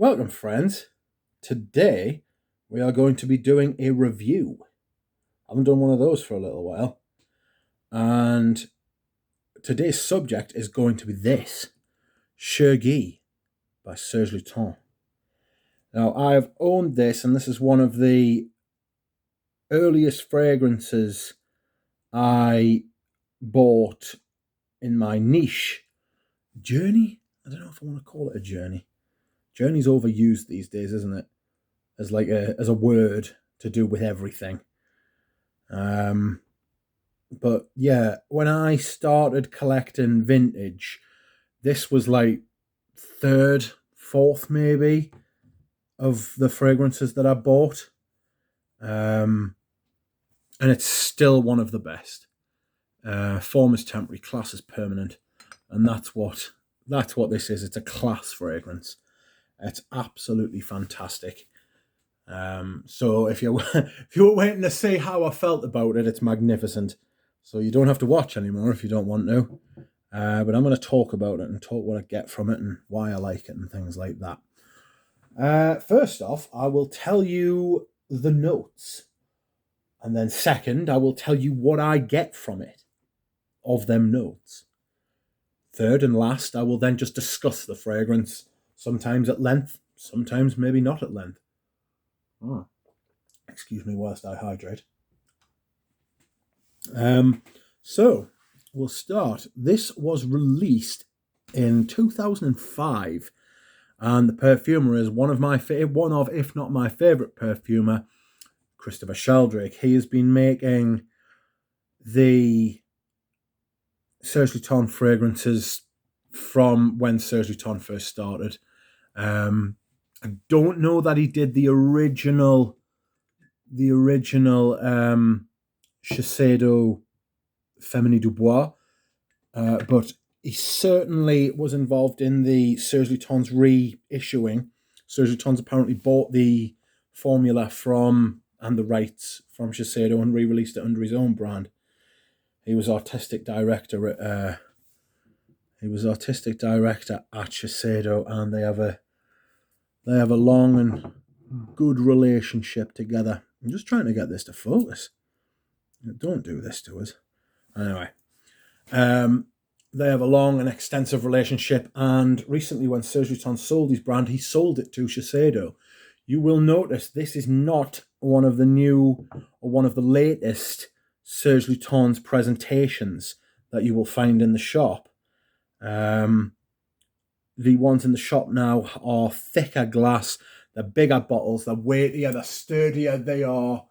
Welcome, friends. Today we are going to be doing a review. I haven't done one of those for a little while. And today's subject is going to be this Chergui by Serge Lutens. Now, I've owned this, and this is one of the earliest fragrances I bought in my niche journey. I don't know if I want to call it a journey. Journey's overused these days, isn't it? As a word to do with everything. But yeah, when I started collecting vintage, this was like third, fourth maybe of the fragrances that I bought. And it's still one of the best. Form is temporary, class is permanent, and that's what this is. It's a class fragrance. It's absolutely fantastic. So if you were waiting to see how I felt about it, it's magnificent. So you don't have to watch anymore if you don't want to. But I'm going to talk about it and talk what I get from it and why I like it and things like that. First off, I will tell you the notes. And then second, I will tell you what I get from it, of them notes. Third and last, I will then just discuss the fragrance, sometimes at length, sometimes maybe not at length. Oh, excuse me whilst I hydrate. So we'll start. This was released in 2005, and the perfumer is one of, if not my favorite perfumer, Christopher Sheldrake. He has been making the Serge Lutens fragrances from when Serge Lutens first started. I don't know that he did the original Shiseido Féminin du Bois, but he certainly was involved in the Serge Lutens reissuing. Serge Lutens apparently bought the formula and the rights from Shiseido and re-released it under his own brand. He was artistic director at Shiseido, and they have a long and good relationship together. I'm just trying to get this to focus. Don't do this to us. Anyway, they have a long and extensive relationship, and recently when Serge Lutens sold his brand, he sold it to Shiseido. You will notice this is not one of the new or one of the latest Serge Lutens presentations that you will find in the shop. The ones in the shop now are thicker glass, they're bigger bottles, they're weightier, they're sturdier, they are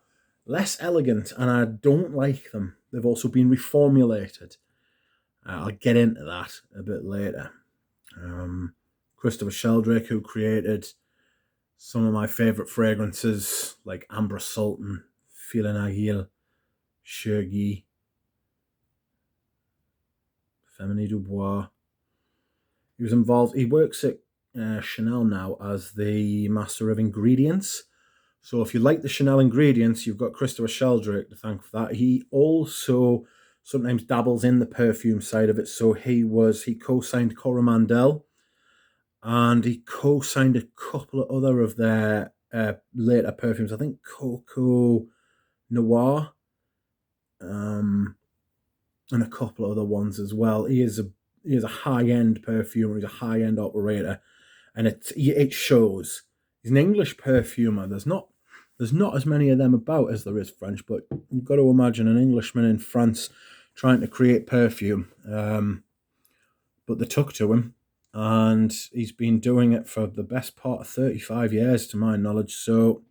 less elegant, and I don't like them. They've also been reformulated. I'll get into that a bit later. Christopher Sheldrake, who created some of my favourite fragrances like Ambre Sultan, Filin Agile, Chergui, Féminin du Bois. He was involved. He works at Chanel now as the master of ingredients. So if you like the Chanel ingredients, you've got Christopher Sheldrake to thank for that. He also sometimes dabbles in the perfume side of it. So he co-signed Coromandel, and he co-signed a couple of other of their later perfumes. I think Coco Noir, and a couple of other ones as well. He is a high-end perfumer. He's a high-end operator, and it shows. He's an English perfumer. There's not as many of them about as there is French, but you've got to imagine an Englishman in France trying to create perfume. But they took to him, and he's been doing it for the best part of 35 years, to my knowledge. So,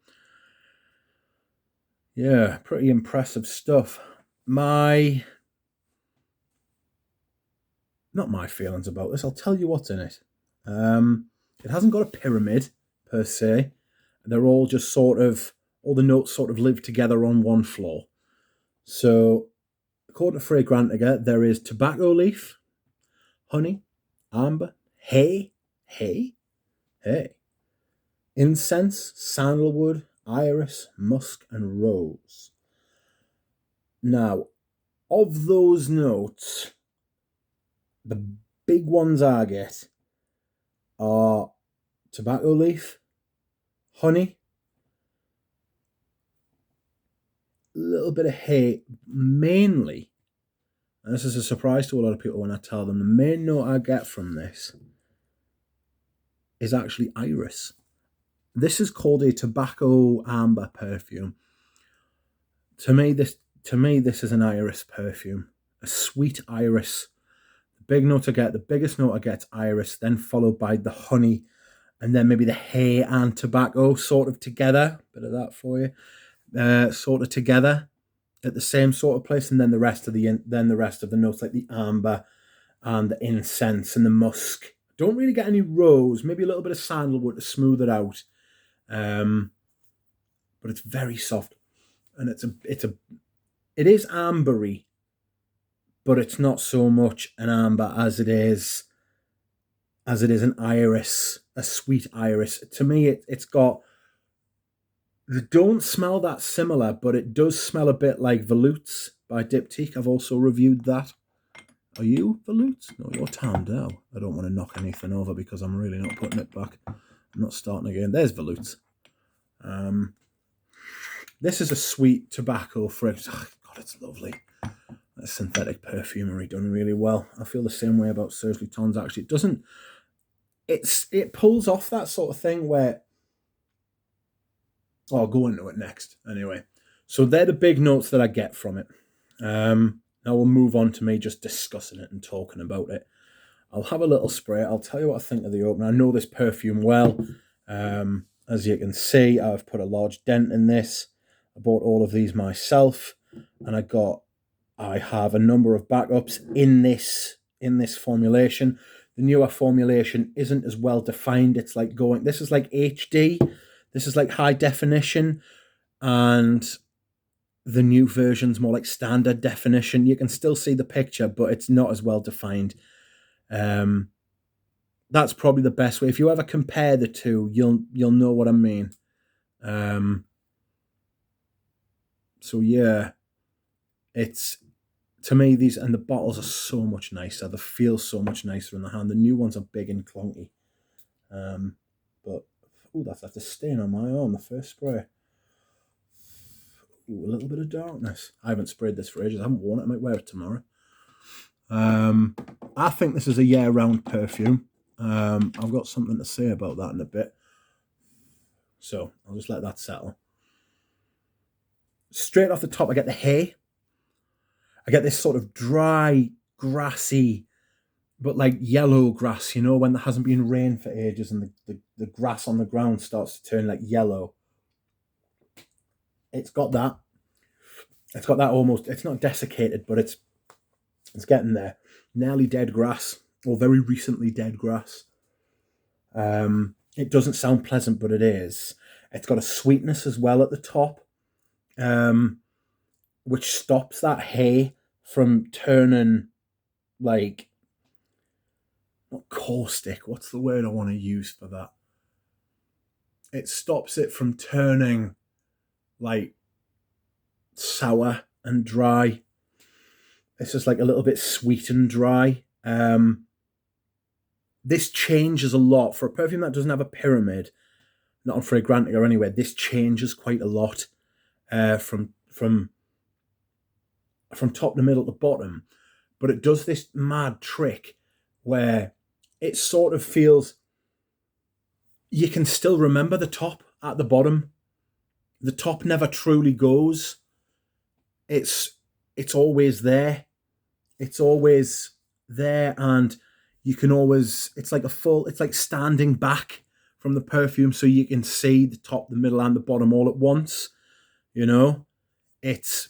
yeah, pretty impressive stuff. Not my feelings about this. I'll tell you what's in it. It hasn't got a pyramid per se. They're all just all the notes sort of live together on one floor. So, according to Fragrantica, there is tobacco leaf, honey, amber, hay, incense, sandalwood, iris, musk, and rose. Now, of those notes, the big ones I get are tobacco leaf, honey, a little bit of hay, mainly, and this is a surprise to a lot of people when I tell them, the main note I get from this is actually iris. This is called a tobacco amber perfume. To me, this is an iris perfume, a sweet iris. The biggest note I get is iris, then followed by the honey, and then maybe the hay and tobacco sort of together. Bit of that for you, sort of together at the same sort of place, and then the rest of the notes like the amber and the incense and the musk. Don't really get any rose, maybe a little bit of sandalwood to smooth it out, but it's very soft, and it is ambery, but it's not so much an amber as it is an iris, a sweet iris. To me, it's got. They don't smell that similar, but it does smell a bit like Volutes by Diptyque. I've also reviewed that. Are you Volutes? No, you're Tamdell. I don't want to knock anything over because I'm really not putting it back. I'm not starting again. There's Volutes. This is a sweet tobacco fragrance. Oh, God, it's lovely. That's synthetic perfumery done really well. I feel the same way about Serge Lutens, actually. It pulls off that sort of thing where... I'll go into it next. Anyway, so they're the big notes that I get from it. Now we'll move on to me just discussing it and talking about it. I'll have a little spray. I'll tell you what I think of the opener. I know this perfume well. As you can see, I've put a large dent in this. I bought all of these myself, and I have a number of backups in this formulation. The newer formulation isn't as well defined. It's like this is like HD. This is like high definition, and the new version's more like standard definition. You can still see the picture, but it's not as well defined. That's probably the best way. If you ever compare the two, you'll know what I mean. So yeah, to me, these, and the bottles are so much nicer. They feel so much nicer in the hand. The new ones are big and clunky. But oh, that's a stain on my arm, the first spray. Ooh, a little bit of darkness. I haven't sprayed this for ages. I haven't worn it. I might wear it tomorrow. I think this is a year-round perfume. I've got something to say about that in a bit. So I'll just let that settle. Straight off the top, I get the hay. I get this sort of dry, grassy, but like yellow grass, you know, when there hasn't been rain for ages and the grass on the ground starts to turn like yellow. It's got that. It's got that almost, it's not desiccated, but it's getting there. Nearly dead grass, or very recently dead grass. It doesn't sound pleasant, but it is. It's got a sweetness as well at the top, which stops that hay from turning like, not caustic, what's the word I want to use for that? It stops it from turning like sour and dry. It's just like a little bit sweet and dry. This changes a lot. For a perfume that doesn't have a pyramid, not on Fragrantica anyway, this changes quite a lot from top to middle to bottom. But it does this mad trick where it sort of feels, you can still remember the top at the bottom. The top never truly goes. It's always there. It's always there, and you can always, it's like standing back from the perfume so you can see the top, the middle, and the bottom all at once. You know? It's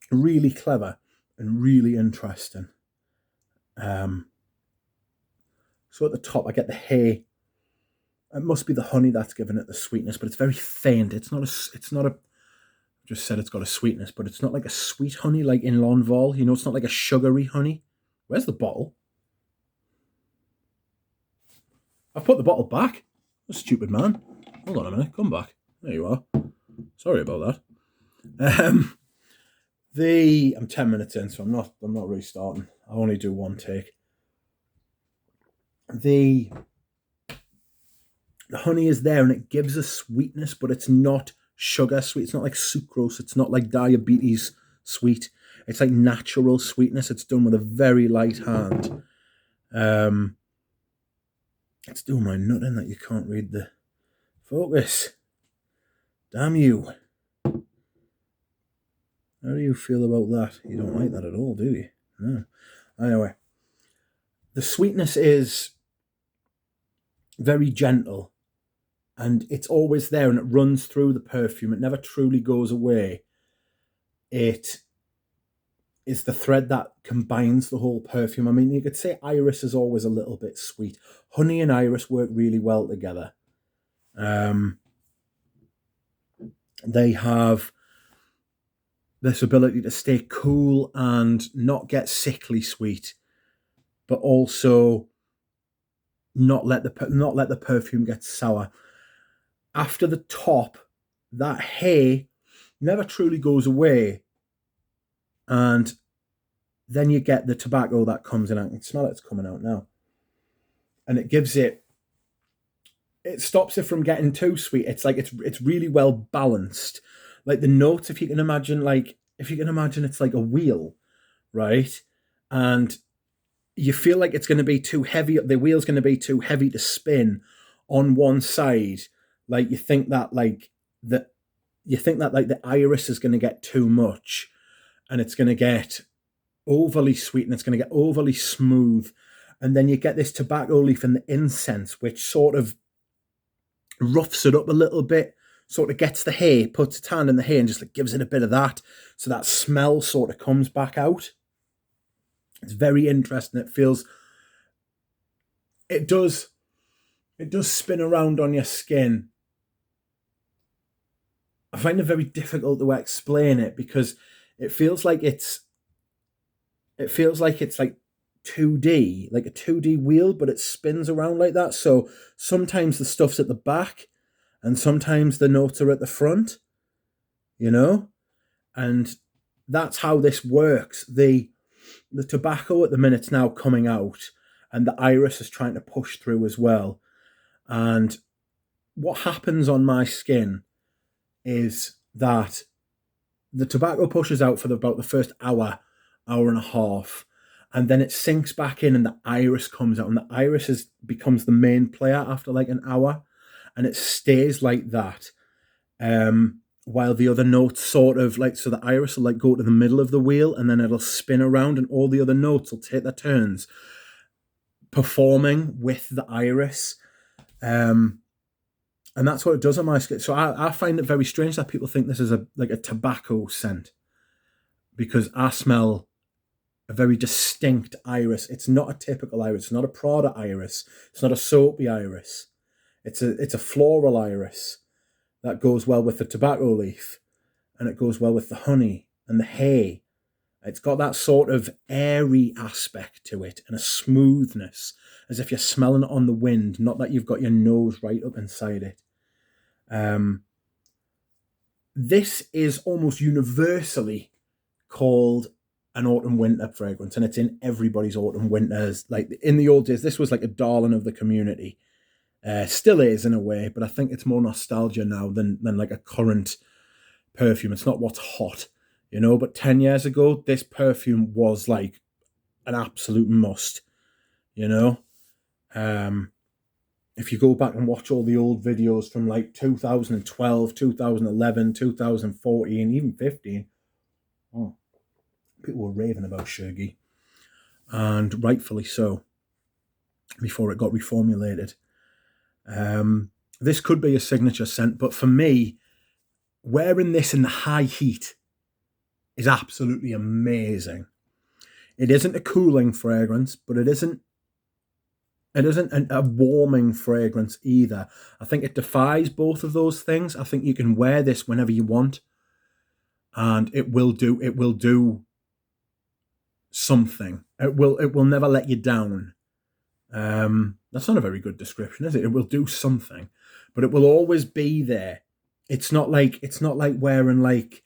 really clever and really interesting. So at the top, I get the hay. It must be the honey that's giving it the sweetness, but it's very faint. It's not a, I just said it's got a sweetness, but it's not like a sweet honey like in L'Envol. You know, it's not like a sugary honey. Where's the bottle? I've put the bottle back. A stupid man. Hold on a minute. Come back. There you are. Sorry about that. I'm 10 minutes in, so I'm not restarting. I only do one take. The The honey is there and it gives a sweetness, but it's not sugar sweet. It's not like sucrose. It's not like diabetes sweet. It's like natural sweetness. It's done with a very light hand. It's doing my nutting that you can't read the focus. Damn you. How do you feel about that? You don't like that at all, do you? No. Anyway, the sweetness is very gentle and it's always there and it runs through the perfume. It never truly goes away. It is the thread that combines the whole perfume. I mean, you could say iris is always a little bit sweet. Honey and iris work really well together. They have this ability to stay cool and not get sickly sweet, but also not let the perfume get sour. After the top, that hay never truly goes away, and then you get the tobacco that comes in. I can smell it's coming out now, and it gives it stops it from getting too sweet. It's like it's really well balanced. Like the notes, if you can imagine, it's like a wheel, right? And you feel like it's going to be too heavy. The wheel's going to be too heavy to spin on one side. Like you think that the iris is going to get too much, and it's going to get overly sweet, and it's going to get overly smooth, and then you get this tobacco leaf and the incense, which sort of roughs it up a little bit, sort of gets the hay, puts its hand in the hay and just like gives it a bit of that, so that smell sort of comes back out. It's very interesting. It does spin around on your skin. I find it very difficult to explain it because it feels like it's like 2D, like a 2D wheel, but it spins around like that. So sometimes the stuff's at the back and sometimes the notes are at the front, and that's how this works. The tobacco at the minute's now coming out and the iris is trying to push through as well. And what happens on my skin is that the tobacco pushes out for about the first hour and a half, and then it sinks back in and the iris comes out, and the iris becomes the main player after like an hour, and it stays like that while the other notes sort of so the iris will go to the middle of the wheel and then it'll spin around and all the other notes will take their turns performing with the iris. And that's what it does on my skin. So I find it very strange that people think this is a tobacco scent, because I smell a very distinct iris. It's not a typical iris. It's not a Prada iris. It's not a soapy iris. It's a floral iris that goes well with the tobacco leaf, and it goes well with the honey and the hay. It's got that sort of airy aspect to it and a smoothness, as if you're smelling it on the wind, not that you've got your nose right up inside it. This is almost universally called an autumn-winter fragrance, and it's in everybody's autumn-winters. Like in the old days, this was like a darling of the community. Still is in a way, but I think it's more nostalgia now than like a current perfume. It's not what's hot, but 10 years ago, this perfume was like an absolute must, If you go back and watch all the old videos from like 2012, 2011, 2014, even 15, people were raving about Chergui, and rightfully so, before it got reformulated. This could be a signature scent, but for me, wearing this in the high heat is absolutely amazing. It isn't a cooling fragrance, but it isn't a warming fragrance either. I think it defies both of those things. I think you can wear this whenever you want, and it will do something. It will never let you down. That's not a very good description, is it? It will do something, but it will always be there. It's not like wearing like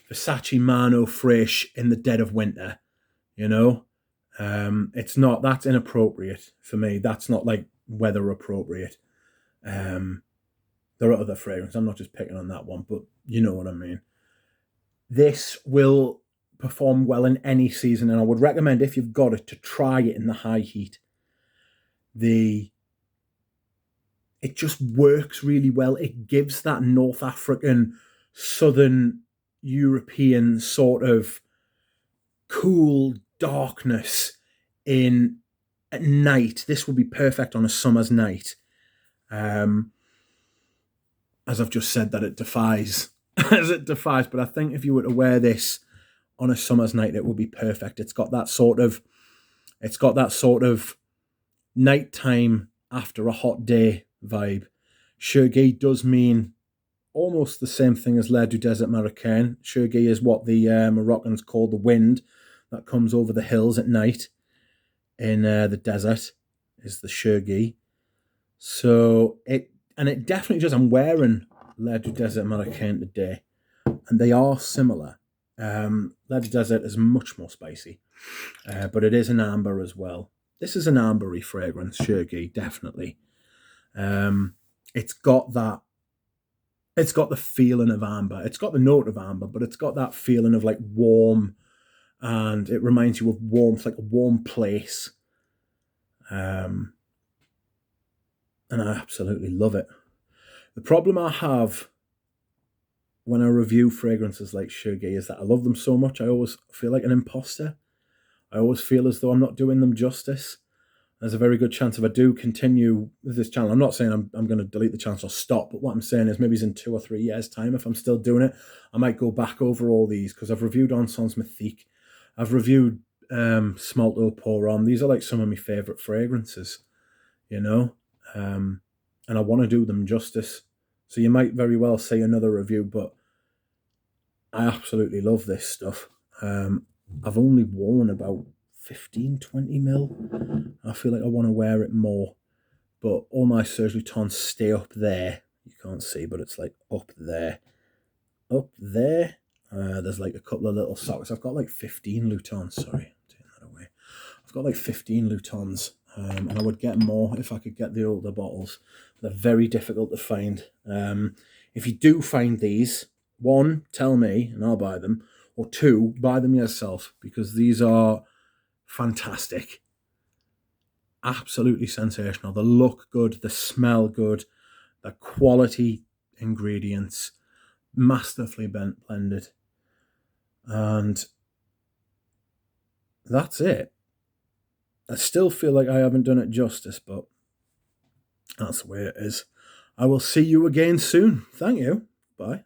Versace Mano Fresh in the dead of winter, it's not. That's inappropriate for me. That's not like weather appropriate. There are other fragrances. I'm not just picking on that one, but you know what I mean. This will perform well in any season, and I would recommend, if you've got it, to try it in the high heat. It just works really well. It gives that North African, Southern European sort of cool darkness at night. This will be perfect on a summer's night. As I've just said, that it defies, but I think if you were to wear this on a summer's night, it will be perfect. It's got that sort of nighttime after a hot day vibe. Chergui does mean almost the same thing as L'air du Désert Marocain. Chergui is what the Moroccans call the wind that comes over the hills at night in the desert, is the Chergui. So it definitely does. I'm wearing L'air du Désert Marocain today, and they are similar. L'air du Désert is much more spicy, but it is an amber as well. This is an ambery fragrance, Chergui, definitely. It's got the feeling of amber. It's got the note of amber, but it's got that feeling of like warm, and it reminds you of warmth, like a warm place. And I absolutely love it. The problem I have when I review fragrances like Chergui is that I love them so much, I always feel like an imposter. I always feel as though I'm not doing them justice. There's a very good chance if I do continue with this channel, I'm not saying I'm going to delete the channel or stop, but what I'm saying is maybe in 2 or 3 years' time, if I'm still doing it, I might go back over all these, because I've reviewed Encens Mythique, I've reviewed Smalt Eau Pour Homme. These are like some of my favourite fragrances, you know, and I want to do them justice. So you might very well see another review, but I absolutely love this stuff. I've only worn about 15, 20 mil. I feel like I want to wear it more, but all my Serge Lutens stay up there. You can't see, but it's like up there. There's like a couple of little socks. I've got like 15 Lutens. Sorry, I'm taking that away. I've got like 15 Lutens, and I would get more if I could get the older bottles. They're very difficult to find. If you do find these, 1, tell me and I'll buy them, or 2, buy them yourself, because these are fantastic. Absolutely sensational. They look good, they smell good, they're quality ingredients, masterfully blended. And that's it. I still feel like I haven't done it justice, but that's the way it is. I will see you again soon. Thank you. Bye.